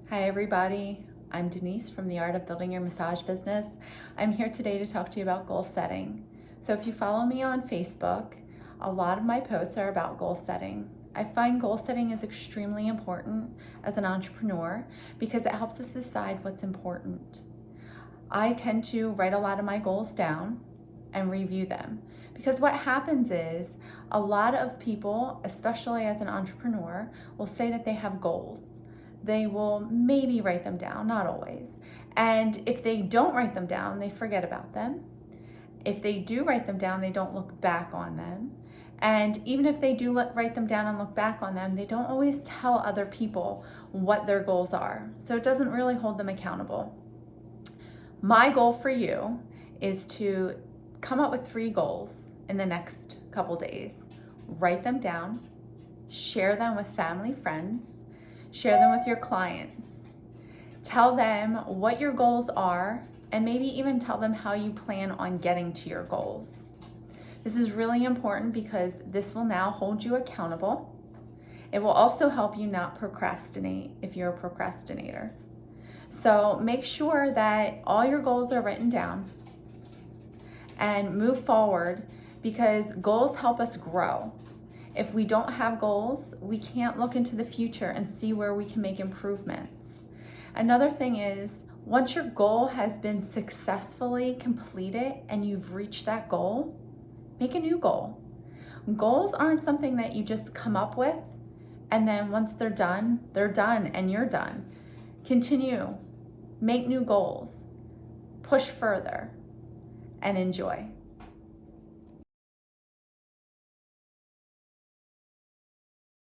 Hi everybody, I'm Denise from The Art of Building Your Massage Business. I'm here today to talk to you about goal setting. So if you follow me on Facebook, a lot of my posts are about goal setting. I find goal setting is extremely important as an entrepreneur because it helps us decide what's important. I tend to write a lot of my goals down and review them because what happens is a lot of people, especially as an entrepreneur, will say that they have goals. They will maybe write them down, not always. And if they don't write them down, they forget about them. If they do write them down, they don't look back on them. And even if they do write them down and look back on them, they don't always tell other people what their goals are. So it doesn't really hold them accountable. My goal for you is to come up with 3 goals in the next couple days. Write them down, share them with family, friends, share them with your clients. Tell them what your goals are and maybe even tell them how you plan on getting to your goals. This is really important because this will now hold you accountable. It will also help you not procrastinate if you're a procrastinator. So make sure that all your goals are written down and move forward because goals help us grow. If we don't have goals, we can't look into the future and see where we can make improvements. Another thing is, once your goal has been successfully completed and you've reached that goal, make a new goal. Goals aren't something that you just come up with and then once they're done and you're done. Continue, make new goals, push further, and enjoy.